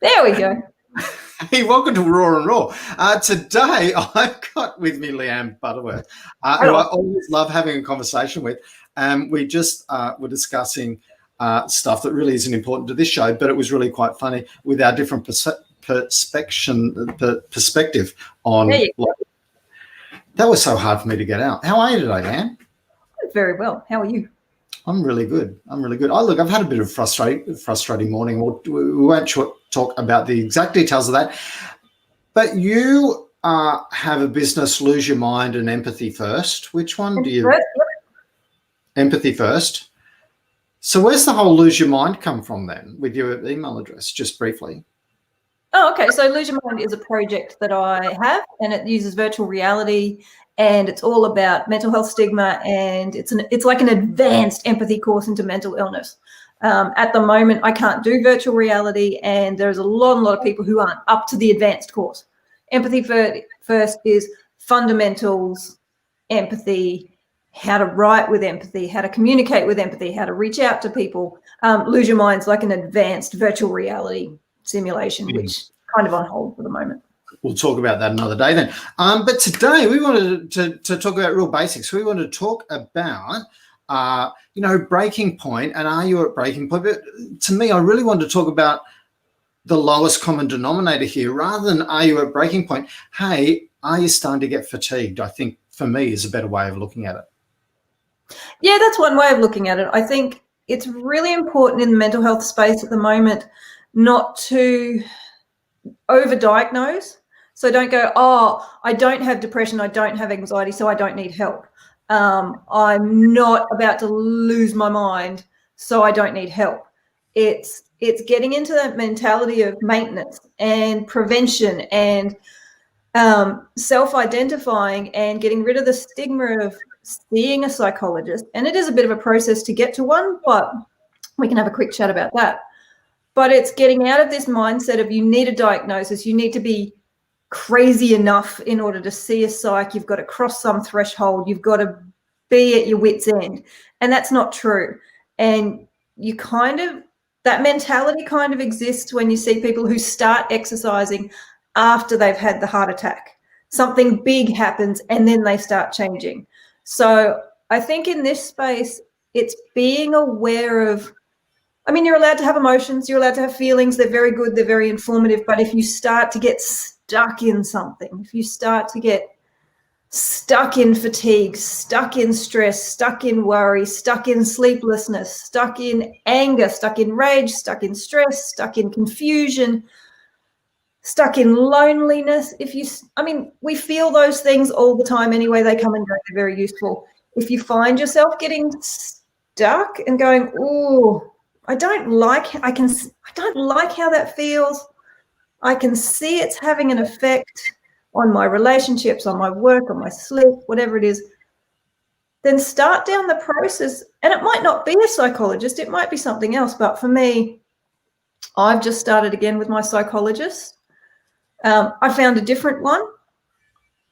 There we go. Hey, welcome to Raw and Raw. Today, I've got with me Leanne Butterworth, who I always love having a conversation with. We just were discussing stuff that really isn't important to this show, but it was really quite funny with our different perspective on. That was so hard for me to get out. How are you today, Leanne? Very well. How are you? I'm really good. Oh, look, I've had a bit of frustrating morning. We won't talk about the exact details of that. But you have a business, Lose Your Mind and Empathy First. Which one do you? Empathy First. So where's the whole Lose Your Mind come from then with your email address, just briefly? Oh, okay. So Lose Your Mind is a project that I have, and it uses virtual reality, and it's all about mental health stigma, and it's like an advanced empathy course into mental illness. At the moment, I can't do virtual reality, and there's a lot of people who aren't up to the advanced course. Empathy First is fundamentals, empathy, how to write with empathy, how to communicate with empathy, how to reach out to people. Lose Your Mind's like an advanced virtual reality simulation, which is kind of on hold for the moment. We'll talk about that another day then. But today we wanted to talk about real basics. We wanted to talk about, breaking point, and are you at breaking point? But to me, I really wanted to talk about the lowest common denominator here rather than are you at breaking point. Hey, are you starting to get fatigued? I think for me is a better way of looking at it. Yeah, that's one way of looking at it. I think it's really important in the mental health space at the moment not to overdiagnose. So don't go, oh, I don't have depression, I don't have anxiety, so I don't need help. I'm not about to lose my mind, so I don't need help. It's getting into that mentality of maintenance and prevention and self-identifying and getting rid of the stigma of seeing a psychologist. And it is a bit of a process to get to one, but we can have a quick chat about that. But it's getting out of this mindset of you need a diagnosis, you need to be crazy enough in order to see a psych, you've got to cross some threshold, you've got to be at your wit's end. And that's not true. And you that mentality kind of exists when you see people who start exercising after they've had the heart attack. Something big happens and then they start changing. So I think in this space, it's being aware of, you're allowed to have emotions, you're allowed to have feelings, they're very good, they're very informative, but if you start to get stuck in something, if you start to get stuck in fatigue, stuck in stress, stuck in worry, stuck in sleeplessness, stuck in anger, stuck in rage, stuck in stress, stuck in confusion, stuck in loneliness, we feel those things all the time anyway, they come and go, they're very useful. If you find yourself getting stuck and going, oh, I don't like how that feels. I can see it's having an effect on my relationships, on my work, on my sleep, whatever it is. Then start down the process. And it might not be a psychologist, it might be something else. But for me, I've just started again with my psychologist. I found a different one.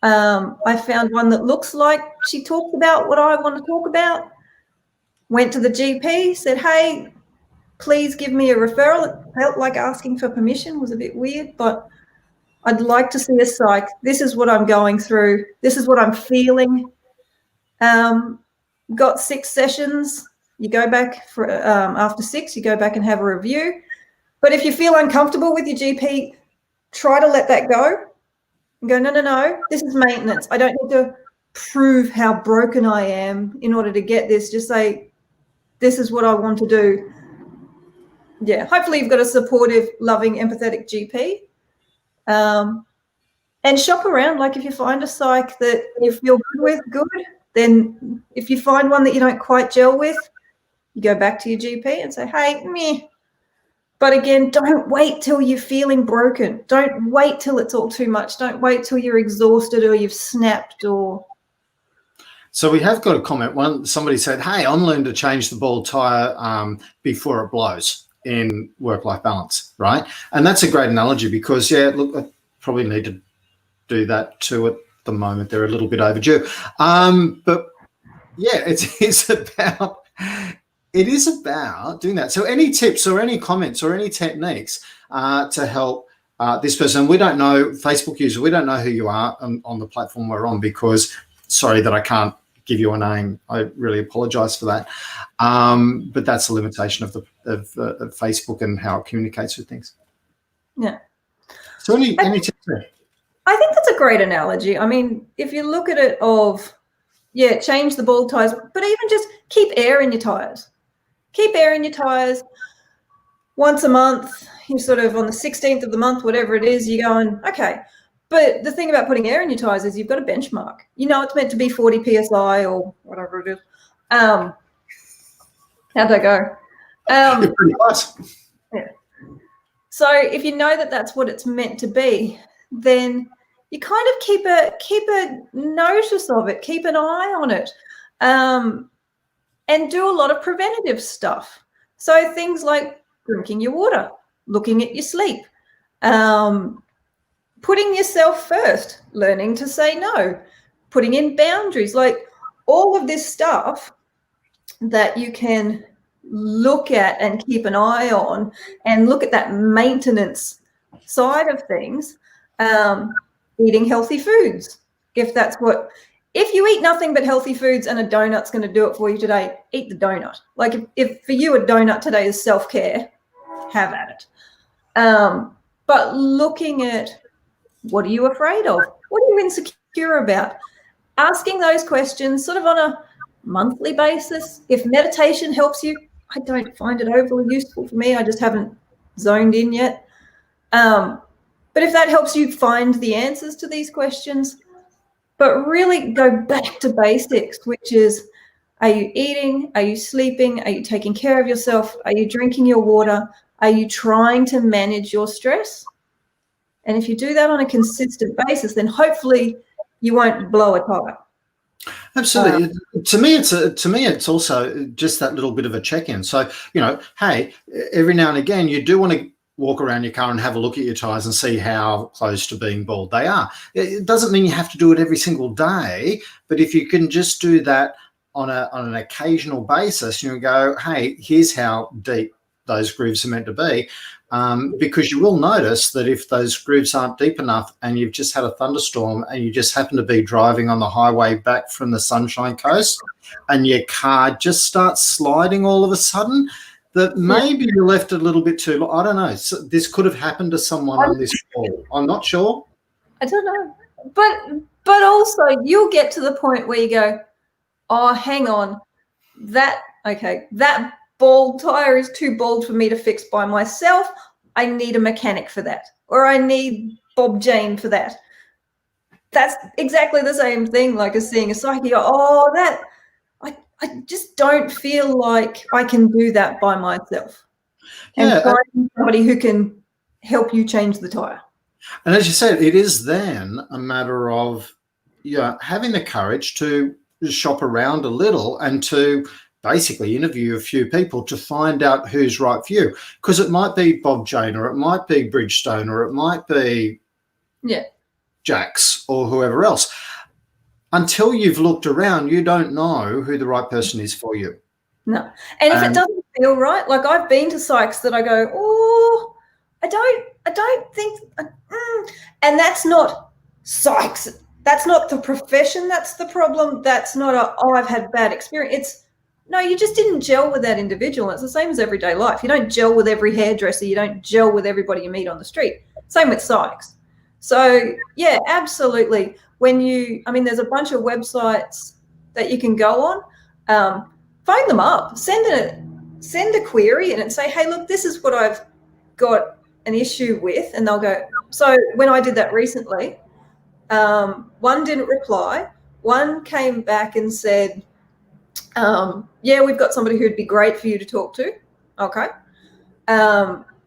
I found one that looks like she talks about what I want to talk about. Went to the GP, said, hey, please give me a referral. It felt like asking for permission, was a bit weird, but I'd like to see a psych. This is what I'm going through. This is what I'm feeling. Got 6 sessions. You go back for after 6, you go back and have a review. But if you feel uncomfortable with your GP, try to let that go and go, no, this is maintenance. I don't need to prove how broken I am in order to get this. Just say, this is what I want to do. Yeah, hopefully you've got a supportive, loving, empathetic GP. And shop around. Like if you find a psych that you feel good with, good. Then if you find one that you don't quite gel with, you go back to your GP and say, hey, meh. But again, don't wait till you're feeling broken. Don't wait till it's all too much. Don't wait till you're exhausted or you've snapped or... So we have got a comment. Somebody said, hey, I'm learning to change the ball tire before it blows in work-life balance, right? And that's a great analogy because, yeah, look, I probably need to do that too at the moment. They're a little bit overdue. But, yeah, it's about it is about doing that. So any tips or any comments or any techniques to help this person? We don't know, Facebook user, we don't know who you are on the platform we're on, because sorry that I can't give you a name. I really apologize for that. But that's a limitation of Facebook and how it communicates with things. Yeah. So any tips there? I think that's a great analogy. I mean, if you look at it change the bald tires, but even just keep air in your tires. Keep air in your tires once a month. You're sort of on the 16th of the month, whatever it is, you're going, okay. But the thing about putting air in your tires is you've got a benchmark. You know it's meant to be 40 PSI or whatever it is. How'd that go? You're pretty close. Yeah. So if you know that that's what it's meant to be, then you kind of keep a notice of it, keep an eye on it, and do a lot of preventative stuff. So things like drinking your water, looking at your sleep, putting yourself first, learning to say no, putting in boundaries, like all of this stuff that you can look at and keep an eye on and look at that maintenance side of things. Eating healthy foods, if you eat nothing but healthy foods and a donut's going to do it for you today, eat the donut. Like if for you a donut today is self-care, have at it. But looking at, what are you afraid of? What are you insecure about? Asking those questions sort of on a monthly basis. If meditation helps you, I don't find it overly useful for me. I just haven't zoned in yet. But if that helps you find the answers to these questions, but really go back to basics, which is, are you eating? Are you sleeping? Are you taking care of yourself? Are you drinking your water? Are you trying to manage your stress? And if you do that on a consistent basis, then hopefully you won't blow a tire. Absolutely. To me, it's also just that little bit of a check-in. So, hey, every now and again, you do want to walk around your car and have a look at your tires and see how close to being bald they are. It doesn't mean you have to do it every single day, but if you can just do that on an occasional basis, go, hey, here's how deep those grooves are meant to be, because you will notice that if those grooves aren't deep enough and you've just had a thunderstorm and you just happen to be driving on the highway back from the Sunshine Coast and your car just starts sliding all of a sudden, that maybe you left it a little bit too long. I don't know. So this could have happened to someone on this call. I'm not sure. I don't know. But also you'll get to the point where you go, oh, hang on. That bald tire is too bald for me to fix by myself. I need a mechanic for that. Or I need Bob Jane for that. That's exactly the same thing like as seeing a psych. You go, I just don't feel like I can do that by myself. And find somebody who can help you change the tire. And as you said, it is then a matter of having the courage to shop around a little and to basically interview a few people to find out who's right for you. Because it might be Bob Jane, or it might be Bridgestone, or it might be Jax or whoever else. Until you've looked around, you don't know who the right person is for you. No. And if it doesn't feel right, like I've been to psychs that I go, oh, I don't think, and that's not psychs. That's not the profession. That's the problem. That's not I've had bad experience. It's, no, you just didn't gel with that individual. It's the same as everyday life. You don't gel with every hairdresser. You don't gel with everybody you meet on the street. Same with psychs. So, yeah, absolutely. There's a bunch of websites that you can go on. Phone them up. Send a query and say, hey, look, this is what I've got an issue with. And they'll go, so when I did that recently, one didn't reply. One came back and said, we've got somebody who'd be great for you to talk to. Okay.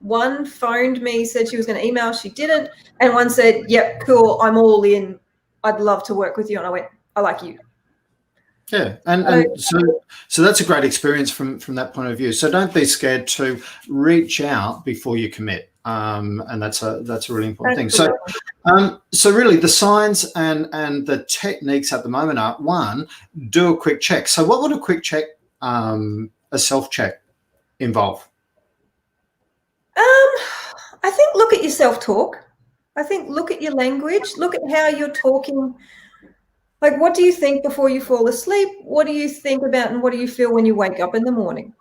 One phoned me, said she was going to email. She didn't. And one said, yep, cool, I'm all in. I'd love to work with you. And I went, I like you. Yeah, and so that's a great experience from that point of view. So don't be scared to reach out before you commit, and that's a really important thing. So, so really the signs and the techniques at the moment are, one, do a quick check. So what would a quick check a self-check involve? I think look at your self-talk. I think look at your language. Look at how you're talking. Like, what do you think before you fall asleep? What do you think about and what do you feel when you wake up in the morning?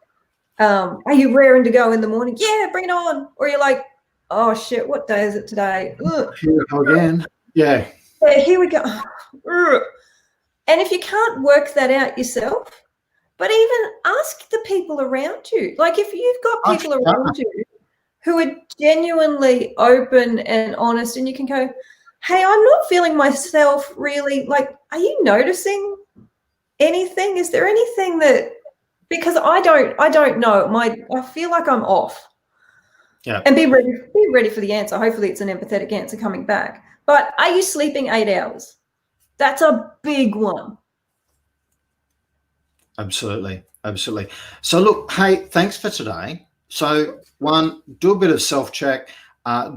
Are you raring to go in the morning? Yeah, bring it on. Or you're like, oh, shit, what day is it today? Ugh. Here we go again. Yeah. Yeah, here we go. Ugh. And if you can't work that out yourself, but even ask the people around you. Like, if you've got people around you who are genuinely open and honest, and you can go, hey, I'm not feeling myself really, like, are you noticing anything? Is there anything that, because I don't know, I feel like I'm off. Yeah. And be ready for the answer. Hopefully it's an empathetic answer coming back. But are you sleeping 8 hours? That's a big one. Absolutely. Absolutely. So look, hey, thanks for today. So one, do a bit of self-check.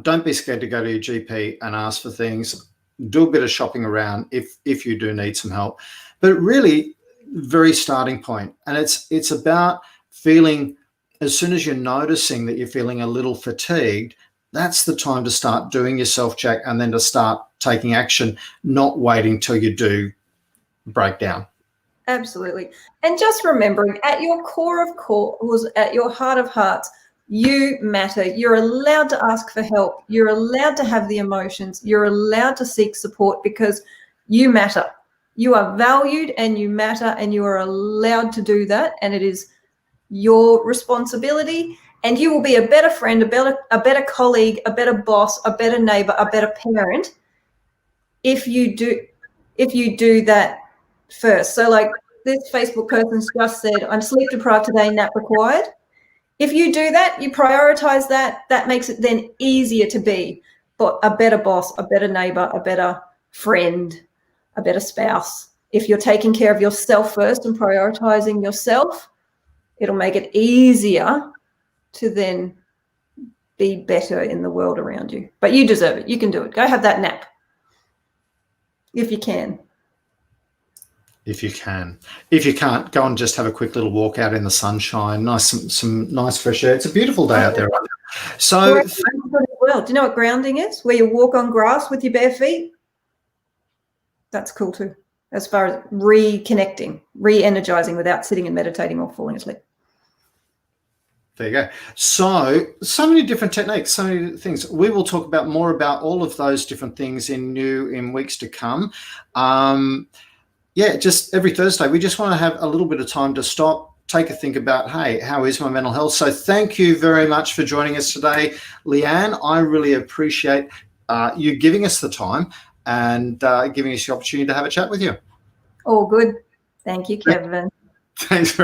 Don't be scared to go to your GP and ask for things. Do a bit of shopping around if you do need some help. But really, very starting point. And it's about feeling, as soon as you're noticing that you're feeling a little fatigued, that's the time to start doing your self-check and then to start taking action, not waiting till you do break down. Absolutely. And just remembering, at your core of cores, at your heart of hearts, you matter. You're allowed to ask for help. You're allowed to have the emotions. You're allowed to seek support because you matter. You are valued and you matter, and you are allowed to do that. And it is your responsibility, and you will be a better friend, a better colleague, a better boss, a better neighbor, a better parent if you do that first. So like this Facebook person's just said, I'm sleep deprived today, nap required. If you do that, you prioritize that makes it then easier to be a better boss, a better neighbor, a better friend, a better spouse. If you're taking care of yourself first and prioritizing yourself, it'll make it easier to then be better in the world around you. But you deserve it. You can do it. Go have that nap if you can. If you can. If you can't, go and just have a quick little walk out in the sunshine. Some nice fresh air. It's a beautiful day out there right now. So, well, do you know what grounding is? Where you walk on grass with your bare feet. That's cool too, as far as reconnecting, re-energizing without sitting and meditating or falling asleep. There you go. So many different techniques, so many things. We will talk about more about all of those different things in weeks to come. Yeah, just every Thursday, we just want to have a little bit of time to stop, take a think about, hey, how is my mental health? So thank you very much for joining us today, Leanne. I really appreciate you giving us the time and giving us the opportunity to have a chat with you. All good. Thank you, Kevin. Thanks very